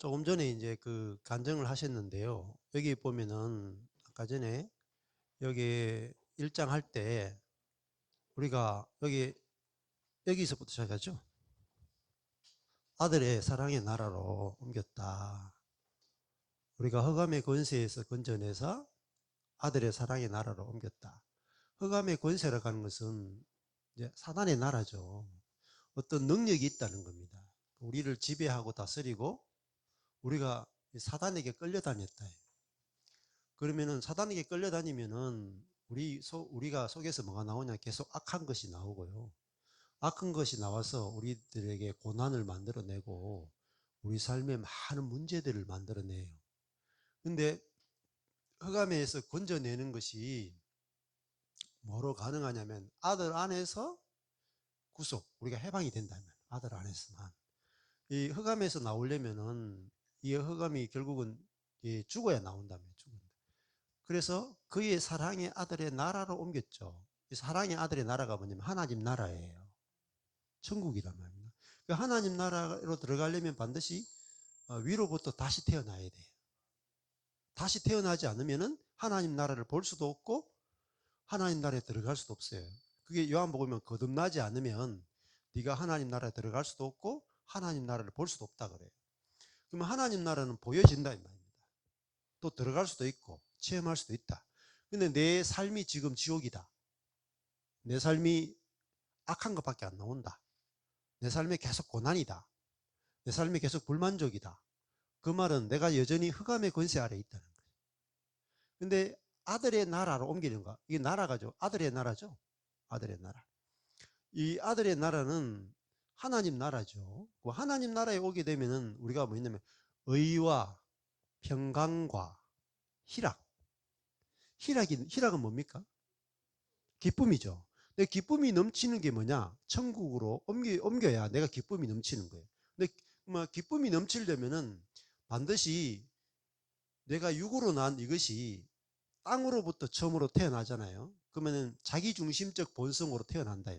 조금 전에 이제 그 간증을 하셨는데요. 여기 보면은 아까 전에 여기 1장 할 때 우리가 여기서부터 시작하죠. 아들의 사랑의 나라로 옮겼다. 우리가 흑암의 권세에서 건져내서 아들의 사랑의 나라로 옮겼다. 흑암의 권세라고 하는 것은 이제 사단의 나라죠. 어떤 능력이 있다는 겁니다. 우리를 지배하고 다스리고 우리가 사단에게 끌려다녔다. 그러면은 사단에게 끌려다니면은 우리가 속에서 뭐가 나오냐? 계속 악한 것이 나오고요. 악한 것이 나와서 우리들에게 고난을 만들어내고 우리 삶에 많은 문제들을 만들어내요. 근데 흑암에서 건져내는 것이 뭐로 가능하냐면 아들 안에서 구속, 우리가 해방이 된다면 아들 안에서만. 이 흑암에서 나오려면은 이 흑암이 결국은 죽어야 나온다면 죽는다. 그래서 그의 사랑의 아들의 나라로 옮겼죠. 이 사랑의 아들의 나라가 뭐냐면 하나님 나라예요. 천국이란 말입니다. 그 하나님 나라로 들어가려면 반드시 위로부터 다시 태어나야 돼요. 다시 태어나지 않으면은 하나님 나라를 볼 수도 없고 하나님 나라에 들어갈 수도 없어요. 그게 요한복음에 거듭나지 않으면 네가 하나님 나라에 들어갈 수도 없고 하나님 나라를 볼 수도 없다 그래요. 그러면 하나님 나라는 보여진다 이 말입니다. 또 들어갈 수도 있고 체험할 수도 있다. 근데 내 삶이 지금 지옥이다. 내 삶이 악한 것밖에 안 나온다. 내 삶에 계속 고난이다. 내 삶에 계속 불만족이다. 그 말은 내가 여전히 흑암의 권세 아래에 있다는 거예요. 근데 아들의 나라로 옮기는 거. 이게 나라가죠. 아들의 나라죠. 아들의 나라. 이 아들의 나라는 하나님 나라죠. 그 하나님 나라에 오게 되면은 우리가 뭐 있냐면 의와 평강과 희락. 희락은 뭡니까? 기쁨이죠. 내 기쁨이 넘치는 게 뭐냐? 천국으로 옮겨야 내가 기쁨이 넘치는 거예요. 근데 뭐 기쁨이 넘치려면은 반드시 내가 육으로 난 이것이 땅으로부터 처음으로 태어나잖아요. 그러면은 자기중심적 본성으로 태어난다.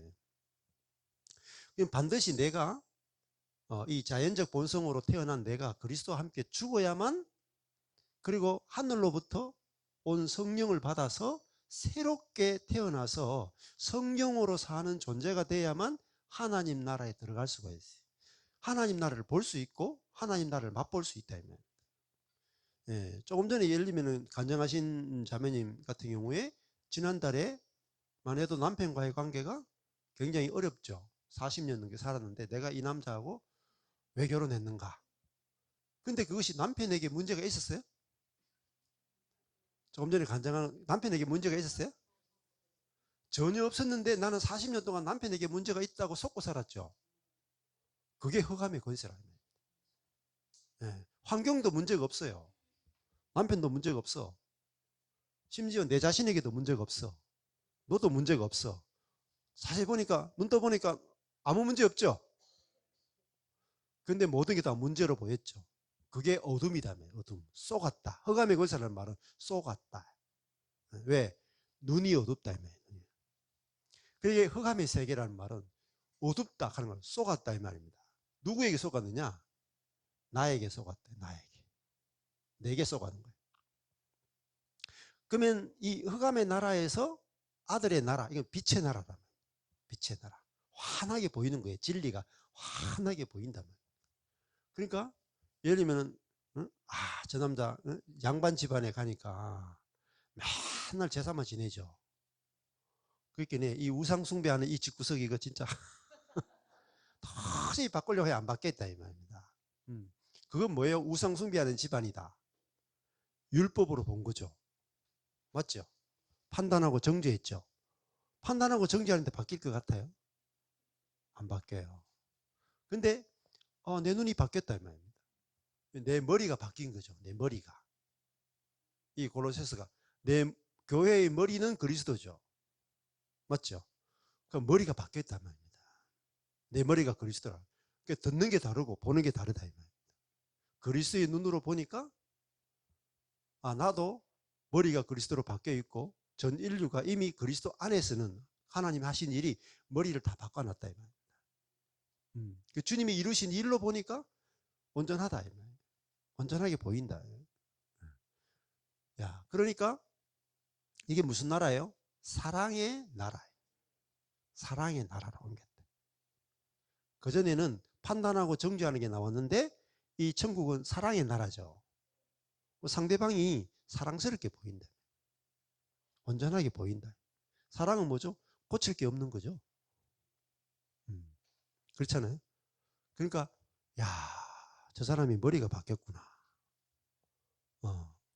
그럼 반드시 내가 이 자연적 본성으로 태어난 내가 그리스도와 함께 죽어야만, 그리고 하늘로부터 온 성령을 받아서 새롭게 태어나서 성령으로 사는 존재가 돼야만 하나님 나라에 들어갈 수가 있어요. 하나님 나라를 볼 수 있고 하나님 나라를 맛볼 수 있다. 예, 조금 전에 예를 들면 간증하신 자매님 같은 경우에 지난달에만 해도 남편과의 관계가 굉장히 어렵죠. 40년 넘게 살았는데 내가 이 남자하고 왜 결혼했는가? 근데 그것이 남편에게 문제가 있었어요? 조금 전에 간증한 남편에게 문제가 있었어요? 전혀 없었는데 나는 40년 동안 남편에게 문제가 있다고 속고 살았죠. 그게 흑암의 권세라. 예, 환경도 문제가 없어요. 남편도 문제가 없어. 심지어 내 자신에게도 문제가 없어. 너도 문제가 없어. 사실 보니까, 눈 떠보니까 아무 문제 없죠. 근데 모든 게 다 문제로 보였죠. 그게 어둠이다며. 어둠. 쏘갔다. 흑암의 권세라는 말은 쏘갔다. 왜? 눈이 어둡다. 그게 흑암의 세계라는 말은 어둡다 하는 걸 쏘갔다 이 말입니다. 누구에게 쏘갔느냐? 나에게 쏘갔다. 나에게. 내게 쏘가는 거예요. 그러면 이 흑암의 나라에서 아들의 나라, 이건 빛의 나라다. 빛의 나라. 환하게 보이는 거예요. 진리가 환하게 보인다면. 그러니까 예를 들면 저 남자 양반 집안에 가니까 맨날 제사만 지내죠. 그러니까 이 우상 숭배하는 이 집구석이 이거 진짜 도저히 바꾸려고 해야 안 바뀌겠다 이 말입니다. 그건 뭐예요? 우상 숭배하는 집안이다. 율법으로 본 거죠. 맞죠? 판단하고 정죄했죠. 판단하고 정죄하는데 바뀔 것 같아요? 안 바뀌어요. 근데 내 눈이 바뀌었다 이 말입니다. 내 머리가 바뀐 거죠. 내 머리가. 이 골로새서가 내 교회의 머리는 그리스도죠. 맞죠? 그 머리가 바뀌었단 말입니다. 내 머리가 그리스도라. 그러니까 듣는 게 다르고 보는 게 다르다 이 말입니다. 그리스도의 눈으로 보니까 나도 머리가 그리스도로 바뀌어 있고 전 인류가 이미 그리스도 안에서는 하나님 하신 일이 머리를 다 바꿔놨다 이 말입니다. 그 주님이 이루신 일로 보니까 온전하다 이 말입니다. 온전하게 보인다. 야, 그러니까 이게 무슨 나라예요? 사랑의 나라예요. 사랑의 나라로 옮겼다. 그전에는 판단하고 정죄하는 게 나왔는데 이 천국은 사랑의 나라죠. 상대방이 사랑스럽게 보인다. 온전하게 보인다. 사랑은 뭐죠? 고칠 게 없는 거죠. 그렇잖아요. 그러니까 야, 저 사람이 머리가 바뀌었구나.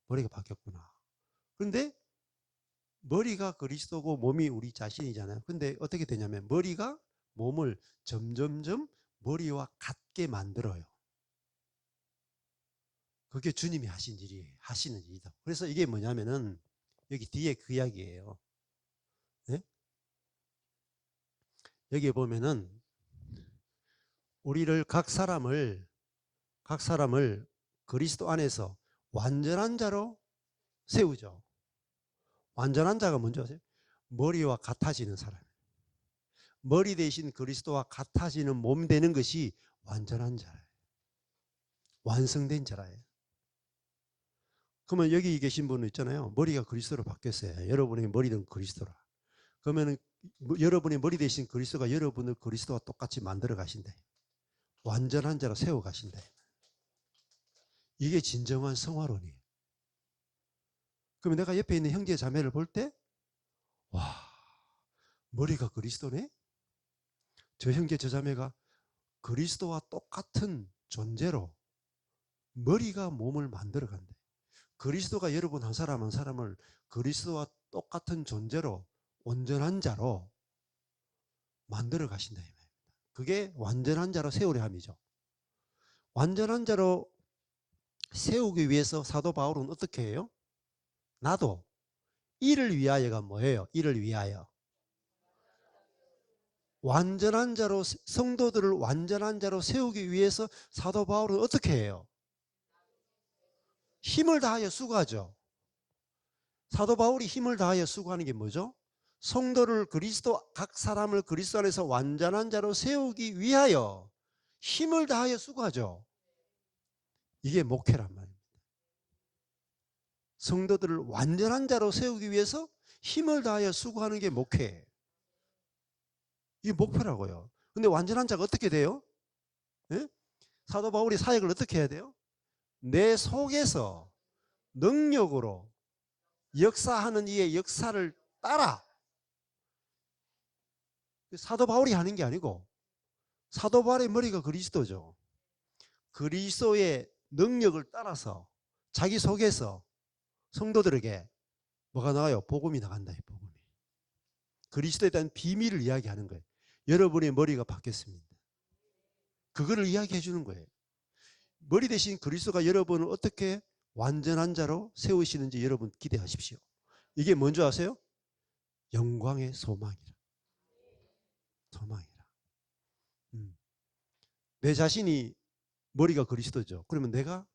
머리가 바뀌었구나. 그런데 머리가 그리스도고 몸이 우리 자신이잖아요. 근데 어떻게 되냐면 머리가 몸을 점점점 머리와 같게 만들어요. 그게 주님이 하신 일이에요. 하시는 일이다. 그래서 이게 뭐냐면은 여기 뒤에 그 이야기예요. 네? 여기에 보면은 우리를 각 사람을 그리스도 안에서 완전한 자로 세우죠. 완전한 자가 뭔지 아세요? 머리와 같아지는 사람. 머리 대신 그리스도와 같아지는 몸 되는 것이 완전한 자예요. 완성된 자라예요. 그러면 여기 계신 분은 있잖아요. 머리가 그리스도로 바뀌었어요. 여러분의 머리는 그리스도라. 그러면 여러분의 머리 대신 그리스도가 여러분을 그리스도와 똑같이 만들어 가신다. 완전한 자로 세워 가신다. 이게 진정한 성화론이에요. 그러면 내가 옆에 있는 형제 자매를 볼 때, 와, 머리가 그리스도네? 저 형제 저 자매가 그리스도와 똑같은 존재로 머리가 몸을 만들어 간다. 그리스도가 여러분 한 사람 한 사람을 그리스도와 똑같은 존재로 온전한 자로 만들어 가신다. 그게 완전한 자로 세우려 함이죠. 완전한 자로 세우기 위해서 사도 바울은 어떻게 해요? 나도 이를 위하여가 뭐예요? 이를 위하여. 완전한 자로 성도들을 완전한 자로 세우기 위해서 사도 바울은 어떻게 해요? 힘을 다하여 수고하죠. 사도 바울이 힘을 다하여 수고하는 게 뭐죠? 성도를 각 사람을 그리스도 안에서 완전한 자로 세우기 위하여 힘을 다하여 수고하죠. 이게 목회란 말입니다. 성도들을 완전한 자로 세우기 위해서 힘을 다하여 수고하는 게 목회예요. 이게 목표라고요. 근데 완전한 자가 어떻게 돼요? 네? 사도 바울이 사역을 어떻게 해야 돼요? 내 속에서 능력으로 역사하는 이의 역사를 따라. 사도 바울이 하는 게 아니고 사도 바울의 머리가 그리스도죠. 그리스도의 능력을 따라서 자기 속에서 성도들에게 뭐가 나와요? 복음이 나간다. 복음이. 그리스도에 대한 비밀을 이야기하는 거예요. 여러분의 머리가 바뀌었습니다. 그거를 이야기해 주는 거예요. 머리 대신 그리스도가 여러분을 어떻게 완전한 자로 세우시는지 여러분 기대하십시오. 이게 뭔지 아세요? 영광의 소망이라. 소망이라. 내 자신이 머리가 그리스도죠. 그러면 내가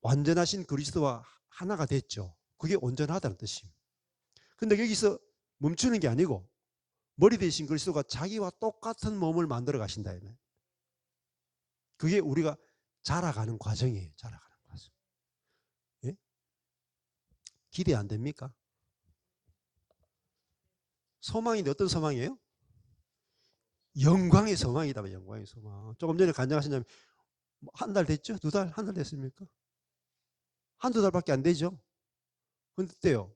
완전하신 그리스도와 하나가 됐죠. 그게 온전하다는 뜻입니다. 근데 여기서 멈추는 게 아니고 머리 대신 그리스도가 자기와 똑같은 몸을 만들어 가신다. 그게 우리가 자라가는 과정이에요. 자라가는 과정. 예? 기대 안 됩니까? 소망인데 어떤 소망이에요? 영광의 소망이다. 영광의 소망. 조금 전에 간증하신 한 달 됐죠? 2달? 한 달 됐습니까? 한두 달밖에 안 되죠? 근데 때요.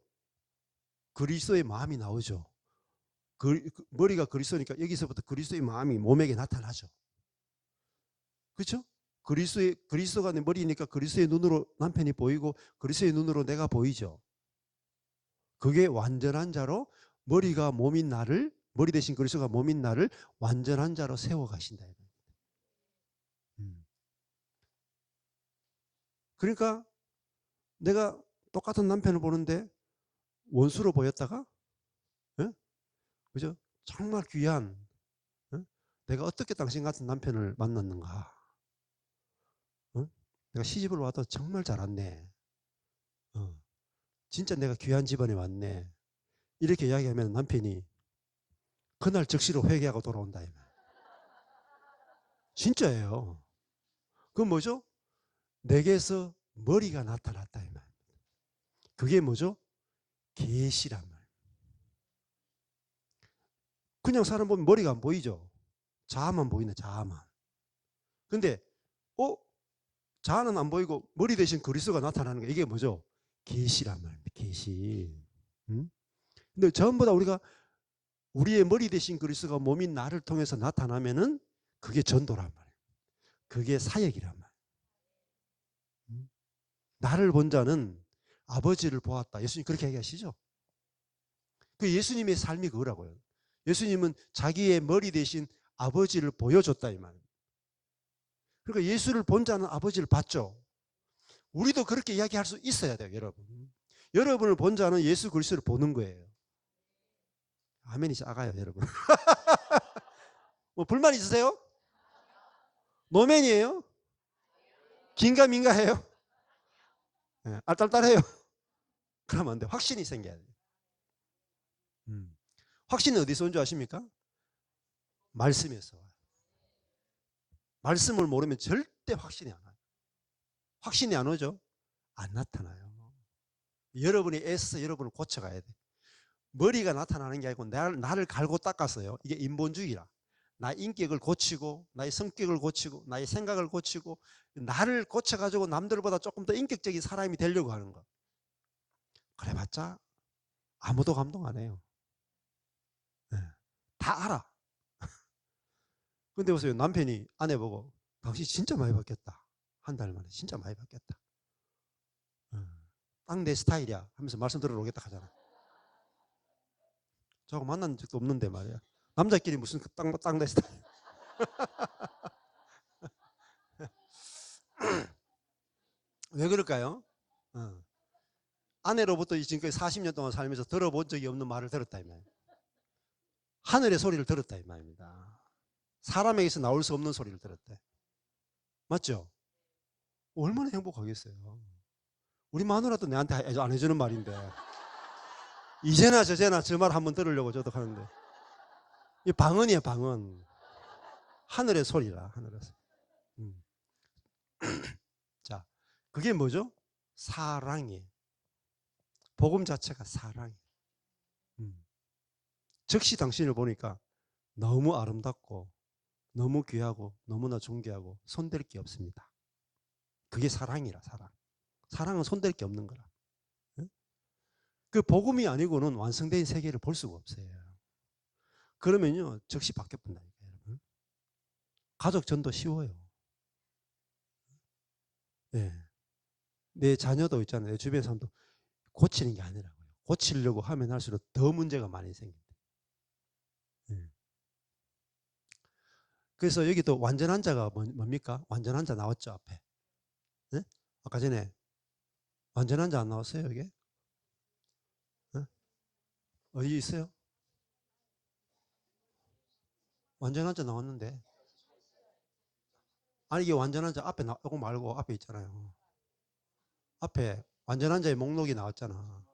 그리스도의 마음이 나오죠. 머리가 그리스도니까 여기서부터 그리스도의 마음이 몸에게 나타나죠. 그렇죠? 그리스도가 내 머리니까 그리스도의 눈으로 남편이 보이고 그리스도의 눈으로 내가 보이죠. 그게 완전한 자로 머리가 몸인 나를 머리 대신 그리스도가 몸인 나를 완전한 자로 세워 가신다. 그러니까 내가 똑같은 남편을 보는데 원수로 보였다가 예? 그죠? 정말 귀한 예? 내가 어떻게 당신 같은 남편을 만났는가? 내가 시집을 와도 정말 잘 왔네. 진짜 내가 귀한 집안에 왔네. 이렇게 이야기하면 남편이 그날 즉시로 회개하고 돌아온다. 진짜예요. 그건 뭐죠? 내게서 머리가 나타났다 이 말. 그게 뭐죠? 계시란 말. 그냥 사람 보면 머리가 안 보이죠. 자아만 보이네, 자아만. 근데 자아는 안 보이고 머리 대신 그리스도가 나타나는 거, 이게 뭐죠? 계시란 말입니다. 계시. 응? 근데 전부 다 우리의 머리 대신 그리스도가 몸인 나를 통해서 나타나면은 그게 전도란 말이에요. 그게 사역이란 말이에요. 응? 나를 본 자는 아버지를 보았다. 예수님 그렇게 얘기하시죠? 그 예수님의 삶이 그거라고요. 예수님은 자기의 머리 대신 아버지를 보여줬다 이 말이에요. 그러니까 예수를 본 자는 아버지를 봤죠. 우리도 그렇게 이야기할 수 있어야 돼요, 여러분. 여러분을 본 자는 예수 그리스도를 보는 거예요. 아멘이 작아요, 여러분. 뭐 불만 있으세요? 노맨이에요? 긴가민가해요? 네, 알딸딸해요? 그러면 안 돼. 확신이 생겨야 돼요. 확신은 어디서 온 줄 아십니까? 말씀에서 와요. 말씀을 모르면 절대 확신이 안 와요. 확신이 안 오죠? 안 나타나요. 여러분이 애써서 여러분을 고쳐가야 돼. 머리가 나타나는 게 아니고 나를 갈고 닦았어요. 이게 인본주의라. 나의 인격을 고치고 나의 성격을 고치고 나의 생각을 고치고 나를 고쳐가지고 남들보다 조금 더 인격적인 사람이 되려고 하는 거. 그래봤자 아무도 감동 안 해요. 네. 다 알아. 근데 보세요. 남편이 아내 보고 당신 진짜 많이 바뀌었다. 한 달 만에 진짜 많이 바뀌었다. 딱 내 스타일이야 하면서 말씀 들으러 오겠다 하잖아. 저하고 만난 적도 없는데 말이야. 남자끼리 무슨 딱 내 스타일. 왜 그럴까요? 아내로부터 지금까지 40년 동안 살면서 들어본 적이 없는 말을 들었다 이 말이에요. 하늘의 소리를 들었다 이 말입니다. 사람에게서 나올 수 없는 소리를 들었대. 맞죠? 얼마나 행복하겠어요. 우리 마누라도 내한테 안 해주는 말인데 이제나 저제나 저 말 한번 들으려고 저도 하는데 이 방언이에요, 방언. 하늘의 소리라, 하늘의 소리. 자, 그게 뭐죠? 사랑이에요. 복음 자체가 사랑이에요. 즉시 당신을 보니까 너무 아름답고 너무 귀하고 너무나 존귀하고 손댈 게 없습니다. 그게 사랑이라, 사랑. 사랑은 손댈 게 없는 거라. 그 복음이 아니고는 완성된 세계를 볼 수가 없어요. 그러면요, 즉시 바뀌어본다니까요, 여러분. 가족 전도 쉬워요. 네. 내 자녀도 있잖아요. 내 주변 사람도 고치는 게 아니라고요. 고치려고 하면 할수록 더 문제가 많이 생긴다. 네. 그래서 여기 또 완전한 자가 뭡니까? 완전한 자 나왔죠, 앞에. 네? 아까 전에 완전한 자 안 나왔어요, 여기? 네? 어디 있어요? 완전한 자 나왔는데. 아니, 이게 완전한 자 앞에 이거 말고 앞에 있잖아요. 앞에 완전한 자의 목록이 나왔잖아.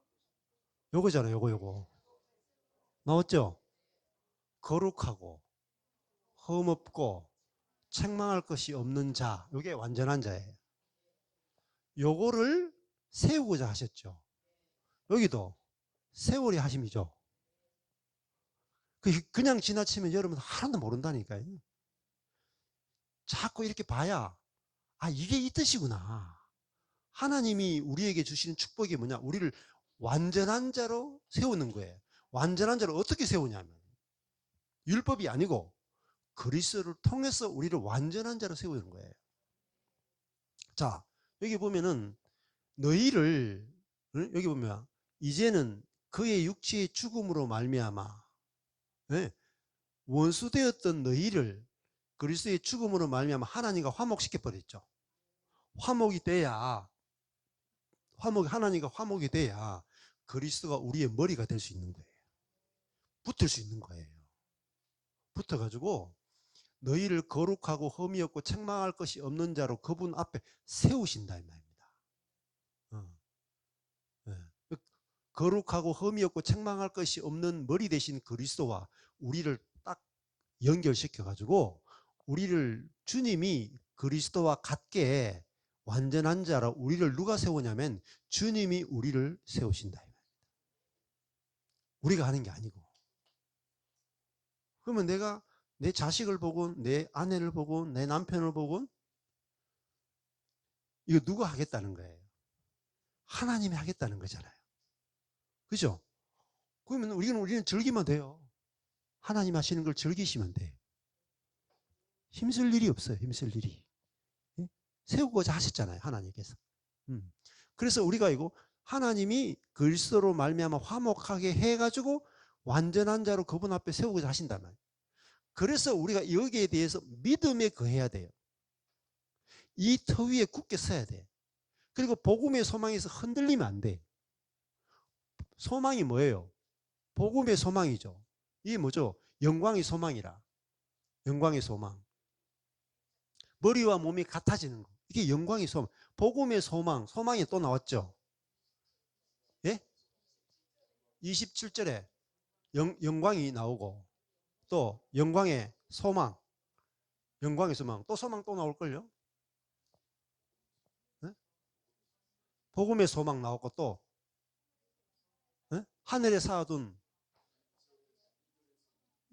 요거잖아요, 요거. 나왔죠? 거룩하고 흠없고 책망할 것이 없는 자. 요게 완전한 자예요. 요거를 세우고자 하셨죠. 여기도 세월이 하심이죠. 그냥 지나치면 여러분 하나도 모른다니까요. 자꾸 이렇게 봐야 이게 이 뜻이구나. 하나님이 우리에게 주시는 축복이 뭐냐? 우리를 완전한 자로 세우는 거예요. 완전한 자로 어떻게 세우냐면 율법이 아니고 그리스도를 통해서 우리를 완전한 자로 세우는 거예요. 자, 여기 보면은 너희를 여기 보면 이제는 그의 육체의 죽음으로 말미암아 원수되었던 너희를 그리스도의 죽음으로 말미암아 하나님과 화목시켜 버렸죠. 하나님과 화목이 돼야 그리스도가 우리의 머리가 될 수 있는 거예요. 붙을 수 있는 거예요. 붙어가지고 너희를 거룩하고 흠이 없고 책망할 것이 없는 자로 그분 앞에 세우신다 이 말입니다. 네. 거룩하고 흠이 없고 책망할 것이 없는 머리 대신 그리스도와 우리를 딱 연결시켜 가지고 우리를 주님이 그리스도와 같게 완전한 자라 우리를 누가 세우냐면 주님이 우리를 세우신다. 우리가 하는 게 아니고. 그러면 내가 내 자식을 보고 내 아내를 보고 내 남편을 보고 이거 누가 하겠다는 거예요? 하나님이 하겠다는 거잖아요. 그죠? 그러면 우리는 즐기면 돼요. 하나님 하시는 걸 즐기시면 돼. 힘쓸 일이 없어요. 힘쓸 일이. 세우고자 하셨잖아요. 하나님께서. 그래서 우리가 이거 하나님이 그리스도로 말미암아 화목하게 해가지고 완전한 자로 그분 앞에 세우고자 하신단 말이에요. 그래서 우리가 여기에 대해서 믿음에 거해야 돼요. 이 터 위에 굳게 서야 돼. 그리고 복음의 소망에서 흔들리면 안 돼. 소망이 뭐예요? 복음의 소망이죠. 이게 뭐죠? 영광의 소망이라. 영광의 소망. 머리와 몸이 같아지는 거. 이게 영광의 소망. 복음의 소망. 소망이 또 나왔죠. 예? 27절에 영광이 나오고 또 영광의 소망. 영광의 소망. 또 소망 또 나올걸요? 예? 복음의 소망 나오고 또 예? 하늘에 쌓아둔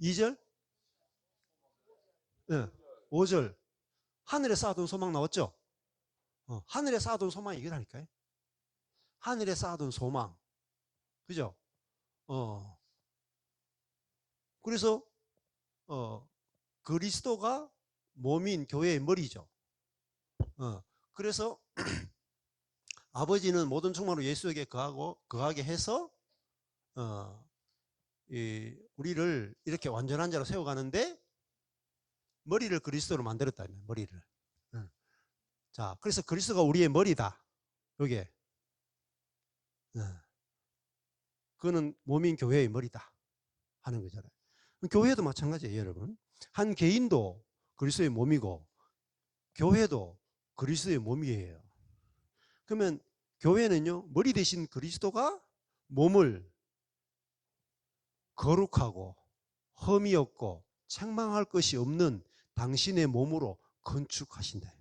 2절? 예. 5절. 하늘에 쌓아둔 소망 나왔죠? 하늘에 쌓아둔 소망이 이거라니까요. 하늘에 쌓아둔 소망. 그죠? 그래서, 그리스도가 몸인 교회의 머리죠. 그래서 아버지는 모든 충만으로 예수에게 거하게 해서, 우리를 이렇게 완전한 자로 세워가는데, 머리를 그리스도로 만들었다면, 머리를. 자, 그래서 그리스도가 우리의 머리다. 요게. 그거는 몸인 교회의 머리다. 하는 거잖아요. 교회도 마찬가지예요, 여러분. 한 개인도 그리스도의 몸이고, 교회도 그리스도의 몸이에요. 그러면 교회는요, 머리 대신 그리스도가 몸을 거룩하고 흠이 없고 책망할 것이 없는 당신의 몸으로 건축하신다.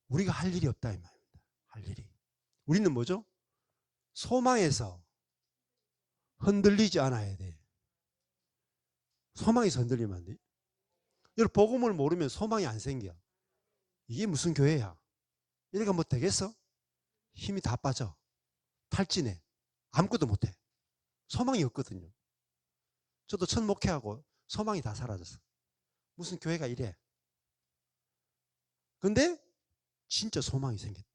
우리가 할 일이 없다 이 말입니다. 할 일이. 우리는 뭐죠? 소망에서 흔들리지 않아야 돼. 소망에서 흔들리면 안 돼. 여러분 복음을 모르면 소망이 안 생겨. 이게 무슨 교회야? 이래가 뭐 되겠어? 힘이 다 빠져. 탈진해. 아무것도 못해. 소망이 없거든요. 저도 첫 목회하고 소망이 다 사라졌어. 무슨 교회가 이래. 근데 진짜 소망이 생겼다.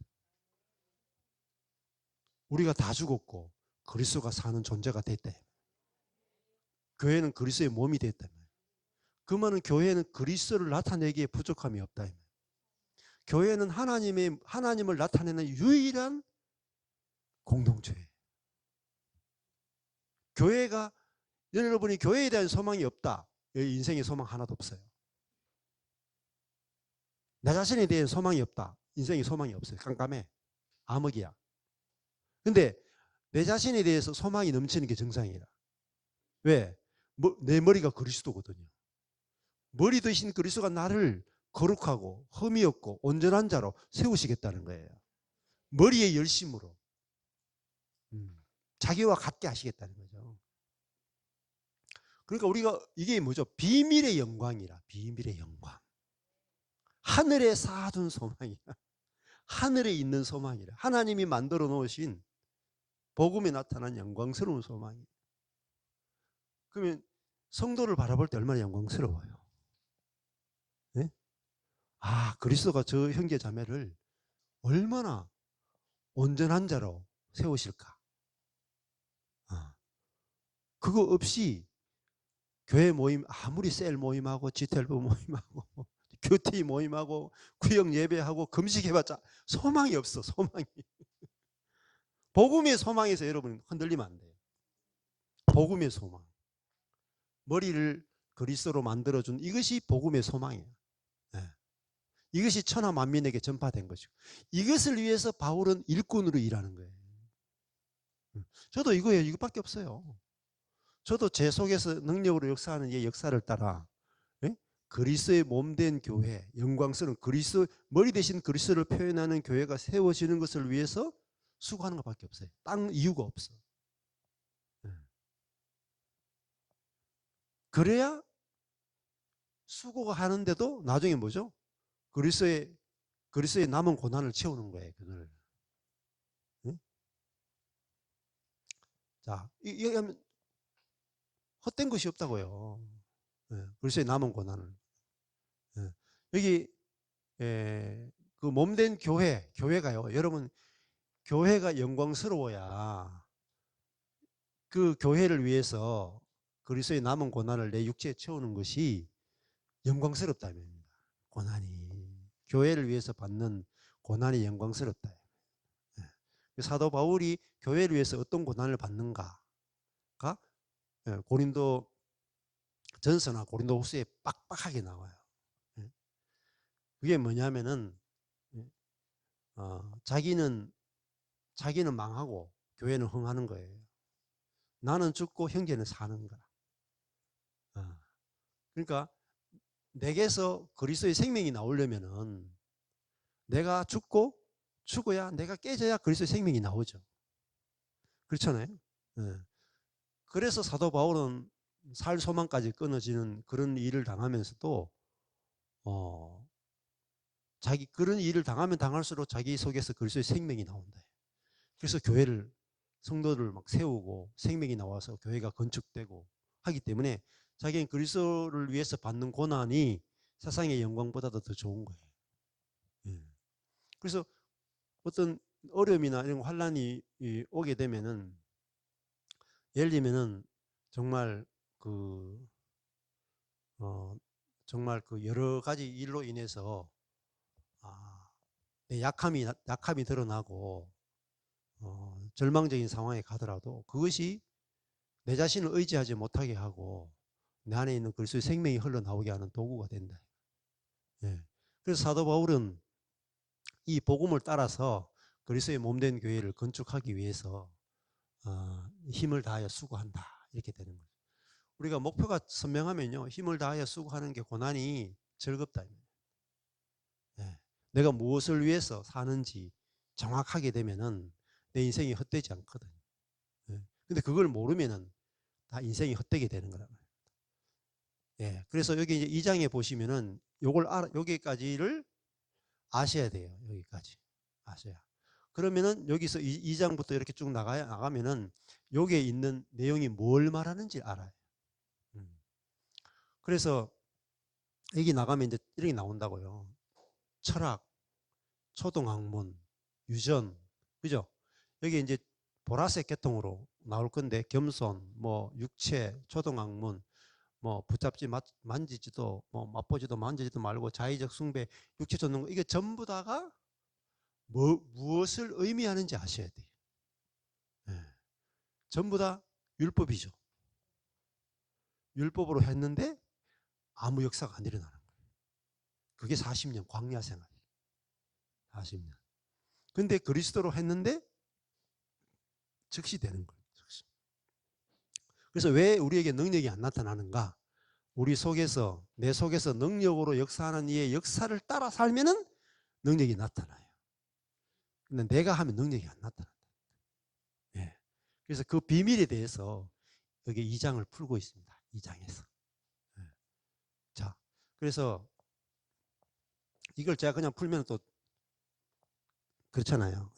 우리가 다 죽었고 그리스도가 사는 존재가 됐다. 교회는 그리스도의 몸이 됐다. 그 말은 교회는 그리스도를 나타내기에 부족함이 없다. 교회는 하나님을 나타내는 유일한 공동체예요. 교회가 여러분이 교회에 대한 소망이 없다. 인생에 소망 하나도 없어요. 나 자신에 대한 소망이 없다. 인생에 소망이 없어요. 깜깜해. 암흑이야. 근데 내 자신에 대해서 소망이 넘치는 게 정상이라. 왜? 내 머리가 그리스도거든요. 머리 대신 그리스도가 나를 거룩하고 흠이 없고 온전한 자로 세우시겠다는 거예요. 머리의 열심으로. 자기와 같게 하시겠다는 거죠. 그러니까 우리가 이게 뭐죠? 비밀의 영광이라. 비밀의 영광. 하늘에 쌓아둔 소망이야. 하늘에 있는 소망이라. 하나님이 만들어 놓으신 복음에 나타난 영광스러운 소망이에요. 그러면 성도를 바라볼 때 얼마나 영광스러워요. 네? 아, 그리스도가 저 형제 자매를 얼마나 온전한 자로 세우실까. 그거 없이 교회 모임 아무리 셀 모임하고 지텔부 모임하고 교티 모임하고 구역 예배하고 금식해봤자 소망이 없어. 소망이. 복음의 소망에서 여러분 흔들리면 안 돼요. 복음의 소망. 머리를 그리스도로 만들어준 이것이 복음의 소망이에요. 네. 이것이 천하 만민에게 전파된 것이고 이것을 위해서 바울은 일꾼으로 일하는 거예요. 저도 이거예요. 이것밖에 없어요. 저도 제 속에서 능력으로 역사하는 이 역사를 따라 그리스도의 몸된 교회, 영광스러운 그리스도, 머리 대신 그리스도를 표현하는 교회가 세워지는 것을 위해서 수고하는 것밖에 없어요. 딴 이유가 없어. 그래야 수고가 하는데도 나중에 뭐죠? 그리스도의 남은 고난을 채우는 거예요. 그걸. 응? 자, 이게 하면 헛된 것이 없다고요. 그리스도의 남은 고난을. 여기 그 몸된 교회가요. 여러분, 교회가 영광스러워야 그 교회를 위해서 그리스도의 남은 고난을 내 육체에 채우는 것이 영광스럽다면 고난이 교회를 위해서 받는 고난이 영광스럽다. 사도 바울이 교회를 위해서 어떤 고난을 받는가가 고린도 전서나 고린도 후서에 빡빡하게 나와요. 그게 뭐냐면은 자기는 망하고 교회는 흥하는 거예요. 나는 죽고 형제는 사는 거라. 그러니까 내게서 그리스도의 생명이 나오려면은 내가 죽어야 내가 깨져야 그리스도의 생명이 나오죠. 그렇잖아요. 그래서 사도 바울은 살 소망까지 끊어지는 그런 일을 당하면서도 자기 그런 일을 당하면 당할수록 자기 속에서 그리스도의 생명이 나온다. 그래서 교회를 성도를 막 세우고 생명이 나와서 교회가 건축되고 하기 때문에 자기는 그리스도를 위해서 받는 고난이 세상의 영광보다도 더 좋은 거예요. 그래서 어떤 어려움이나 이런 환란이 오게 되면은 예를 들면은 정말 정말 그 여러 가지 일로 인해서 내 약함이 드러나고 절망적인 상황에 가더라도 그것이 내 자신을 의지하지 못하게 하고 내 안에 있는 그리스도의 생명이 흘러나오게 하는 도구가 된다. 그래서 사도 바울은 이 복음을 따라서 그리스도의 몸된 교회를 건축하기 위해서 힘을 다하여 수고한다 이렇게 되는 거죠. 우리가 목표가 선명하면요 힘을 다하여 수고하는 게 고난이 즐겁다. 내가 무엇을 위해서 사는지 정확하게 되면은 내 인생이 헛되지 않거든. 근데 그걸 모르면은 다 인생이 헛되게 되는 거란 말이에요. 그래서 여기 이제 2장에 보시면은 여기까지를 아셔야 돼요. 여기까지 아셔야. 그러면은 여기서 2장부터 이렇게 쭉 나가면은 여기에 있는 내용이 뭘 말하는지 알아요. 그래서 여기 나가면 이제 이렇게 나온다고요. 철학, 초등학문, 유전, 그죠? 여기 이제 보라색 계통으로 나올 건데 겸손, 뭐 육체, 초등학문, 뭐 붙잡지 만지지도 뭐 맛보지도 만지지도 말고 자의적 숭배, 육체 쫓는 거 이게 전부 다가 무엇을 의미하는지 아셔야 돼요. 전부 다 율법이죠. 율법으로 했는데 아무 역사가 안 일어나는 거예요. 그게 40년 광야 생활. 40년. 근데 그리스도로 했는데 즉시 되는 거예요. 즉시. 그래서 왜 우리에게 능력이 안 나타나는가? 우리 속에서 내 속에서 능력으로 역사하는 이의 역사를 따라 살면은 능력이 나타나요. 근데 내가 하면 능력이 안 나타난다. 그래서 그 비밀에 대해서 여기 2장을 풀고 있습니다. 2장에서. 자, 그래서 이걸 제가 그냥 풀면 또 그렇잖아요.